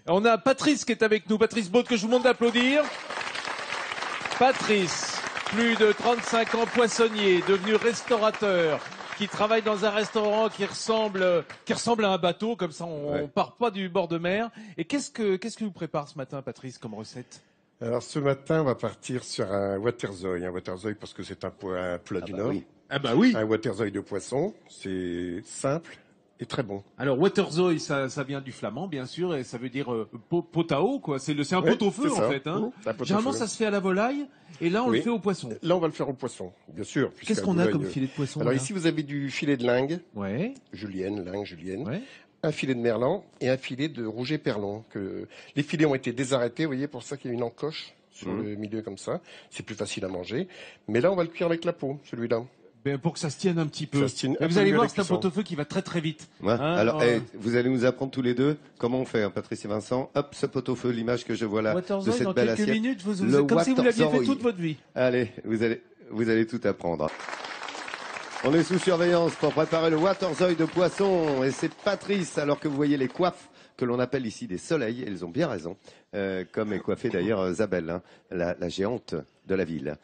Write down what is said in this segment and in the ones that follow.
On a Patrice qui est avec nous, Patrice Baud, que je vous demande d'applaudir. Patrice, plus de 35 ans poissonnier, devenu restaurateur, qui travaille dans un restaurant qui ressemble à un bateau, comme ça on part pas du bord de mer. Et qu'est-ce que vous prépare ce matin, Patrice, comme recette? Alors ce matin, on va partir sur un waterzooi. Un waterzooi parce que c'est un plat du Nord. Oui. Ah bah oui. Un waterzooi de poisson, c'est simple et très bon. Alors waterzooi, ça vient du flamand, bien sûr, et ça veut dire pot à eau, quoi. C'est un pot au feu, en fait. Hein. Généralement, ça se fait à la volaille, et là, on le fait au poisson. Là, on va le faire au poisson, bien sûr. Qu'est-ce qu'on a comme filet de poisson? Alors ici, vous avez du filet de lingue, langue julienne, ouais. un filet de merlan et un filet de rouget perlon. Les filets ont été désarrêtés, vous voyez, pour ça qu'il y a une encoche sur le milieu comme ça. C'est plus facile à manger. Mais là, on va le cuire avec la peau, celui-là. Ben pour que ça se tienne un petit peu. Vous allez voir, c'est un pot-au-feu qui va très très vite. Ouais. Alors, vous allez nous apprendre tous les deux comment on fait, Patrice et Vincent. Hop, ce pot-au-feu, l'image que je vois là de cette belle assiette. Dans quelques minutes, comme si vous l'aviez fait toute votre vie. Allez, vous allez tout apprendre. On est sous surveillance pour préparer le waterzooi de poisson. Et c'est Patrice, alors que vous voyez les coiffes que l'on appelle ici des soleils. Elles ont bien raison. Comme est coiffée d'ailleurs Zabel, hein, la géante de la ville.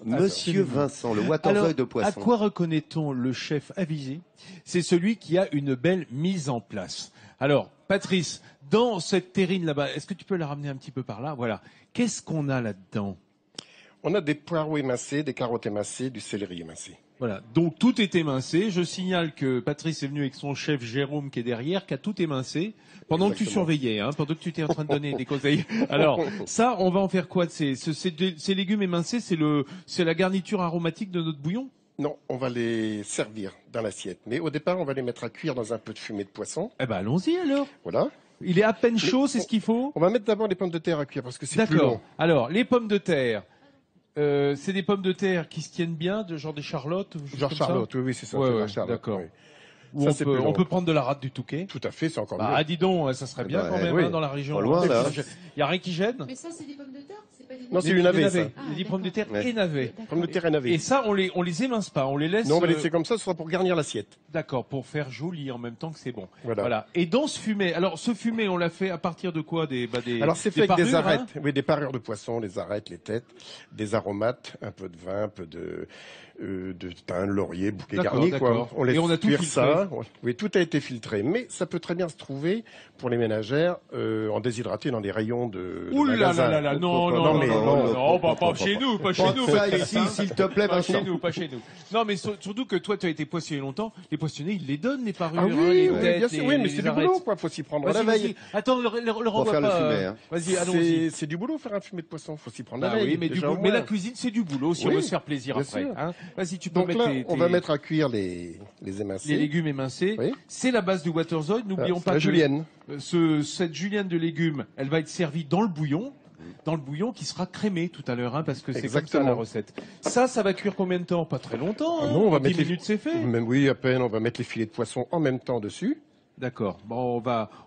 Monsieur Vincent, le waterzooi de poisson. À quoi reconnaît-on le chef avisé? C'est celui qui a une belle mise en place. Alors, Patrice, dans cette terrine là-bas, est-ce que tu peux la ramener un petit peu par là? Voilà. Qu'est-ce qu'on a là-dedans? On a des poireaux émincés, des carottes émincées, du céleri émincé. Voilà, donc tout est émincé. Je signale que Patrice est venu avec son chef Jérôme qui est derrière, qui a tout émincé, pendant que tu surveillais, hein, pendant que tu étais en train de donner des conseils. Alors, ça, on va en faire quoi? Ces légumes émincés, c'est la garniture aromatique de notre bouillon? Non, on va les servir dans l'assiette. Mais au départ, on va les mettre à cuire dans un peu de fumée de poisson. Eh ben, allons-y alors. Voilà. Il est à peine chaud, c'est ce qu'il faut? On va mettre d'abord les pommes de terre à cuire parce que c'est plus long. D'accord. Alors, les pommes de terre. C'est des pommes de terre qui se tiennent bien, genre des charlottes? Genre Charlotte, oui, c'est ça. Ouais, Charlotte, d'accord. Oui. On peut prendre de la rate du Touquet. Tout à fait, c'est encore mieux. Ah, dis donc, ça serait bien quand même hein, dans la région. Pas loin, là. Il n'y a rien qui gêne? Mais ça, c'est des pommes de terre? Non, c'est du navet, ça. Des pommes de terre et navets. Pommes de terre et navet. Et ça, on les émince pas, on les laisse... Non, on va laisser comme ça, ce sera pour garnir l'assiette. D'accord, pour faire joli en même temps que c'est bon. Voilà. Et dans ce fumet, alors ce fumet, on l'a fait à partir de quoi? Alors c'est fait avec des arêtes, hein, oui, des parures de poisson, les arêtes, les têtes, des aromates, un peu de vin, un peu de thym, de laurier, bouquet garni, quoi. On laisse cuire ça. Oui, tout a été filtré, mais ça peut très bien se trouver pour les ménagères en déshydraté dans des rayons de magasin. Non, pas chez nous, pas chez nous. Ça ici, s'il te plaît, pas chez nous, pas chez nous. Non, mais surtout que toi, tu as été poissonnier longtemps. Les poissonniers, ils les donnent, les parures, oui, les têtes, bien sûr, oui, mais c'est du boulot, quoi. Faut s'y prendre la veille. Attends, le renvoie faire pas. le fumet, hein. Vas-y, allons-y. C'est du boulot faire un fumet de poisson. Faut s'y prendre la Ah veille. oui, mais la cuisine, c'est du boulot si on veut se faire plaisir après. Hein. Vas-y, tu peux mettre on va mettre à cuire les émincés. Les légumes émincés. Oui. C'est la base du waterzooi. N'oublions pas la julienne. Cette julienne de légumes, elle va être servie dans le bouillon. Dans le bouillon qui sera crémé tout à l'heure, hein, parce que c'est comme ça la recette. Ça va cuire combien de temps? Pas très longtemps. Hein. Non, on va 10 mettre minutes, c'est fait. Même oui, à peine. On va mettre les filets de poisson en même temps dessus. D'accord. Bon,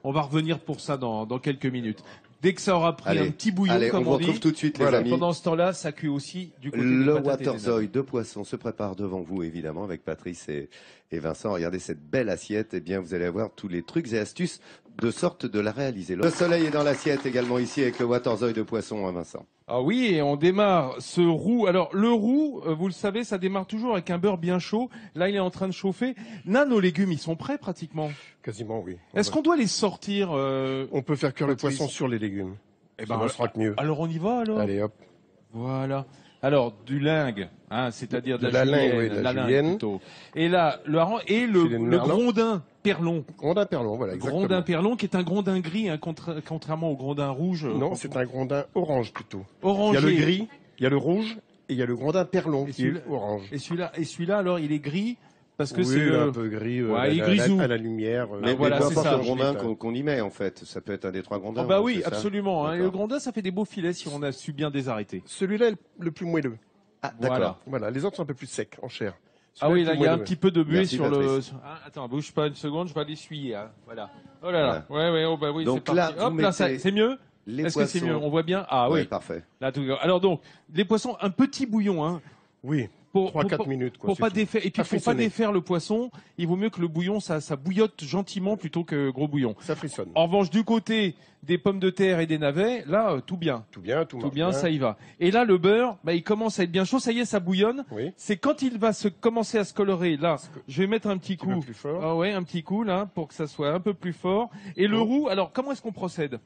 on va revenir pour ça dans quelques minutes. Dès que ça aura pris un petit bouillon, comme on on dit. retrouve tout de suite, les amis. Pendant ce temps-là, ça cuit aussi du côté le des patates et des waterzooi de poisson se prépare devant vous, évidemment, avec Patrice et Vincent. Regardez cette belle assiette. Eh bien, vous allez avoir tous les trucs et astuces de sorte de la réaliser. Le soleil est dans l'assiette également ici avec le waterzooi de poisson, hein, Vincent. Ah oui, et on démarre ce roux. Alors, le roux, vous le savez, ça démarre toujours avec un beurre bien chaud. Là, il est en train de chauffer. Là, nos légumes, ils sont prêts pratiquement. Quasiment, oui. Est-ce qu'on doit les sortir On peut faire cuire le poisson sur les légumes. Eh ben, ça sera mieux. Alors, on y va, alors? Allez, hop. Voilà. Alors, du lingue, hein, c'est-à-dire de la julienne, lingue, oui, de la lingue julienne. plutôt. Et là, le grondin perlon. Grondin perlon, voilà, exactement. Grondin perlon, qui est un grondin gris, hein, contrairement au grondin rouge. Non, c'est un grondin orange plutôt. Orangé. Il y a le gris, il y a le rouge, et il y a le grondin perlon qui est orange. Et celui-là, alors, il est gris. Parce que oui, c'est un peu gris, à la lumière. Mais voilà, peu c'est importe ça. le grondin qu'on y met, en fait. Ça peut être un des trois grondins. Ah bah oui, absolument. Hein, et le grondin, ça fait des beaux filets si on a su bien désarrêter. Celui-là est le plus moelleux. Ah, d'accord. Voilà, les autres sont un peu plus secs, en chair. Ah oui, là, il y a un petit peu de buée sur le... Attends, bouge pas une seconde, je vais l'essuyer. Hein. Voilà. Oh là là. Ouais, oh bah oui, c'est parti. Là, hop, là, c'est mieux? Est-ce que c'est mieux? On voit bien? Ah oui. Parfait. Là, alors donc, les poissons, un petit bouillon, hein. Oui. 3-4 minutes. Quoi, pour pas défaire, et puis pour pas défaire le poisson, il vaut mieux que le bouillon, ça bouillotte gentiment plutôt que gros bouillon. Ça frissonne. En revanche, du côté des pommes de terre et des navets, là, tout bien. Tout bien, ça y va. Et là, le beurre, il commence à être bien chaud. Ça y est, ça bouillonne. Oui. C'est quand il va commencer à se colorer. Là, je vais mettre un petit coup. Plus fort. Ah ouais, un petit coup, là, pour que ça soit un peu plus fort. Et le roux, alors, comment est-ce qu'on procède?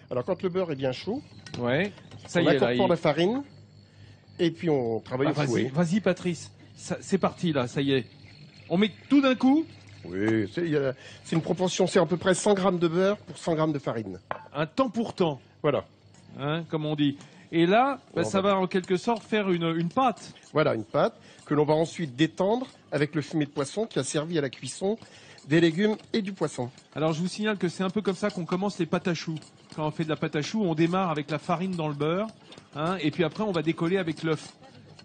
Alors, quand le beurre est bien chaud, ouais, ça on y est, incorpore la farine. Et puis on travaille au fouet. Vas-y, Patrice. C'est parti, là, ça y est. On met tout d'un coup. Oui, c'est une proportion, c'est à peu près 100 grammes de beurre pour 100 grammes de farine. Un temps pour temps. Voilà. Hein, comme on dit. Et là, ça va en quelque sorte faire une pâte. Voilà, une pâte que l'on va ensuite détendre avec le fumet de poisson qui a servi à la cuisson des légumes et du poisson. Alors, je vous signale que c'est un peu comme ça qu'on commence les pâtes à choux. Quand on fait de la pâte à choux, on démarre avec la farine dans le beurre, hein, et puis après, on va décoller avec l'œuf.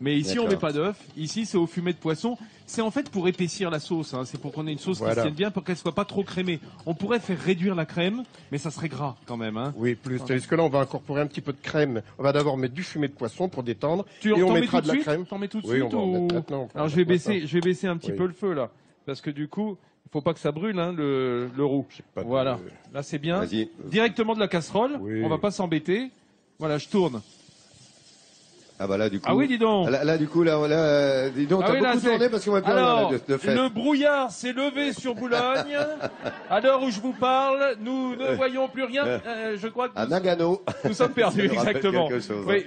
Mais ici, on met pas d'œuf. Ici, c'est au fumet de poisson. C'est en fait pour épaissir la sauce. Hein. C'est pour qu'on ait une sauce qui tienne bien, pour qu'elle soit pas trop crémée. On pourrait faire réduire la crème, mais ça serait gras quand même. Hein. Oui, plus. Parce que là, on va incorporer un petit peu de crème. On va d'abord mettre du fumet de poisson pour détendre. Et on mettra de la crème. T'en mets tout de suite ou... on va maintenant. Alors, je vais baisser un petit peu le feu là, parce que du coup, il faut pas que ça brûle, hein, le roux. Voilà. Là, c'est bien. Directement de la casserole. On va pas s'embêter. Voilà, je tourne. Ah bah là du coup. Ah oui, dis donc. Là du coup dis donc, t'as beaucoup tourné parce qu'on va plus rien de fait. Le brouillard s'est levé sur Boulogne. À l'heure où je vous parle, nous ne voyons plus rien. Je crois que à Nagano. Nous sommes perdus, exactement. Chose, oui,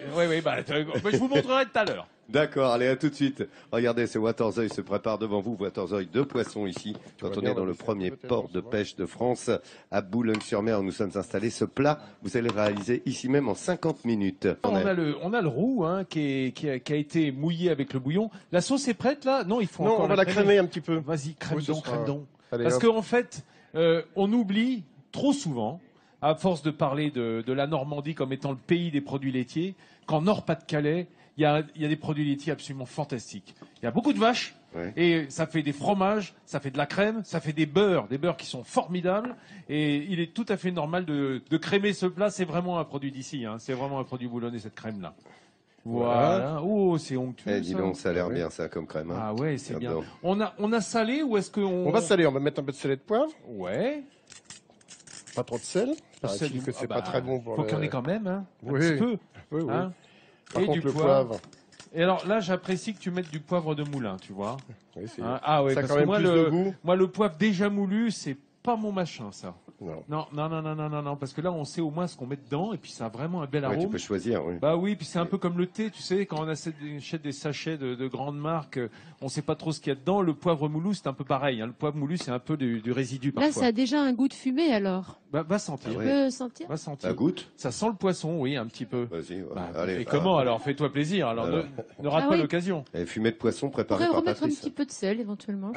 je vous montrerai tout à l'heure. D'accord, allez, à tout de suite. Regardez, ce Waterzooi se prépare devant vous. Waterzooi de poisson ici, quand on est dans le premier port de pêche de France, à Boulogne-sur-Mer, où nous sommes installés. Ce plat, vous allez le réaliser ici même en 50 minutes. On a le roux, hein, qui a été mouillé avec le bouillon. La sauce est prête, là? Non, il faut encore on va la crémer un petit peu. Vas-y, crème donc. Parce qu'en fait, on oublie trop souvent, à force de parler de la Normandie comme étant le pays des produits laitiers, qu'en Nord-Pas-de-Calais, il y a des produits laitiers absolument fantastiques. Il y a beaucoup de vaches, et ça fait des fromages, ça fait de la crème, ça fait des beurres qui sont formidables. Et il est tout à fait normal de crémer ce plat. C'est vraiment un produit d'ici, hein. C'est vraiment un produit boulonnais, cette crème-là. Voilà. Oh, c'est onctueux. Dis donc, ça a l'air bien, ça, comme crème. Hein. Ah ouais, c'est bien. On a salé ou est-ce qu'on... On va saler, on va mettre un peu de sel et de poivre. Ouais. Pas trop de sel. Parce que c'est pas très bon pour faut qu'il y en ait quand même, hein. Un oui. petit peu. Oui. Hein. Par contre, le poivre. Et alors là, j'apprécie que tu mettes du poivre de moulin, tu vois. Oui, hein. Ah ouais, parce que moi, le poivre déjà moulu, c'est pas mon machin, ça. Non, parce que là, on sait au moins ce qu'on met dedans, et puis ça a vraiment un bel arôme. Tu peux choisir, oui. Bah oui, puis c'est un peu comme le thé, tu sais, quand on achète des sachets de grandes marques, on sait pas trop ce qu'il y a dedans. Le poivre moulu, c'est un peu pareil, hein. Le poivre moulu, c'est un peu du résidu parfois. Là, ça a déjà un goût de fumée, alors. Va sentir. Tu peux sentir? Va sentir. Ça goûte? Ça sent le poisson, oui, un petit peu. Vas-y, allez. Et comment alors? Fais-toi plaisir. Alors ne rate pas l'occasion. Fumée de poisson préparée par Patrice. On pourrait remettre un petit peu de sel, éventuellement.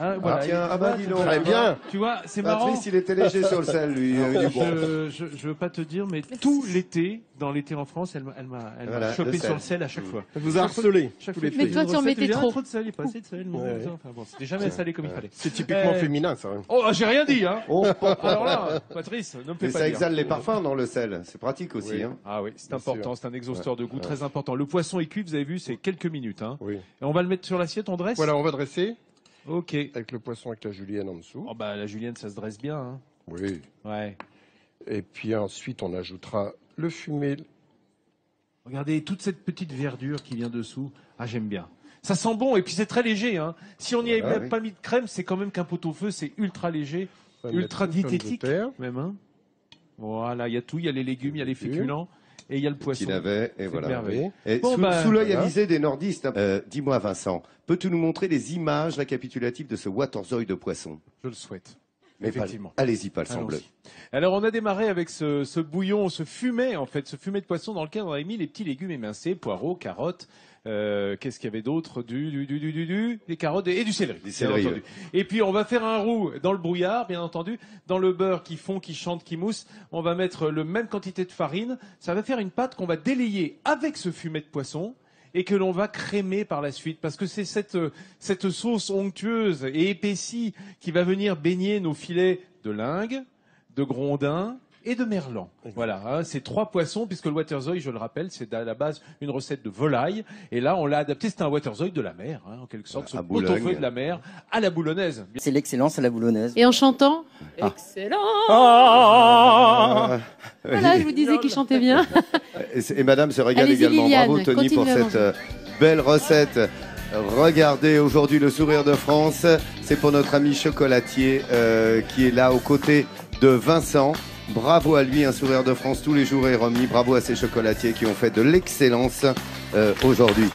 Dis donc. Très bien. Tu vois, c'est marrant. Patrice, il était léger sur le sel, lui. Je veux pas te dire, mais tout l'été, dans l'été en France, elle m'a chopé sur le sel à chaque fois. Elle vous a harcelé. Mais toi, tu en mettais trop. Trop de sel, il n'y a pas assez de sel. Enfin bon, c'était jamais salé comme il fallait. C'est typiquement féminin, ça. Oh, j'ai rien dit, hein. Alors là, Patrice, ne me fais pas dire. Ça exhale les parfums dans le sel. C'est pratique aussi, hein. Ah oui, c'est important. C'est un exhausteur de goût très important. Le poisson est cuit, vous avez vu, c'est quelques minutes, hein. Oui. Et on va le mettre sur l'assiette, on dresse. Voilà, on va dresser. Ok. Avec le poisson avec la julienne en dessous. Oh bah la julienne, ça se dresse bien, hein. Oui. Ouais. Et puis ensuite, on ajoutera le fumet. Regardez toute cette petite verdure qui vient dessous. Ah, j'aime bien. Ça sent bon et puis c'est très léger, hein. Si on n'y avait même pas mis de crème, c'est quand même qu'un pot-au-feu, c'est ultra léger, ultra diététique même, hein. Voilà, il y a tout, il y a les légumes, il y a les féculents et il y a le poisson. Petit navet, et voilà. Et sous l'œil avisé des nordistes, dis-moi Vincent, peux-tu nous montrer les images récapitulatives de ce Waterzooi de poisson? Je le souhaite. Mais effectivement. Allez-y, pas le semble. Alors, on a démarré avec ce bouillon, ce fumet de poisson dans lequel on avait mis les petits légumes émincés, poireaux, carottes. Qu'est-ce qu'il y avait d'autre? Des carottes et du céleri. Entendu. Et puis, on va faire un roux dans le brouillard, bien entendu. Dans le beurre qui fond, qui chante, qui mousse, on va mettre la même quantité de farine. Ça va faire une pâte qu'on va délayer avec ce fumet de poisson et que l'on va crémer par la suite, parce que c'est cette sauce onctueuse et épaissie qui va venir baigner nos filets de lingue, de grondin, et de merlan. Voilà, hein, c'est 3 poissons, puisque le waterzooi, je le rappelle, c'est à la base une recette de volaille. Et là, on l'a adapté, c'est un waterzooi de la mer, hein, en quelque sorte, ce pot-au-feu de la mer à la boulonnaise. C'est l'excellence à la boulonnaise. Et en chantant excellent. Voilà, je vous disais qu'il chantait bien. Et madame se régale également. Liliane, bravo Tony pour cette belle recette. Regardez aujourd'hui le sourire de France. C'est pour notre ami chocolatier qui est là aux côtés de Vincent. Bravo à lui, un sourire de France tous les jours est remis. Bravo à ces chocolatiers qui ont fait de l'excellence aujourd'hui.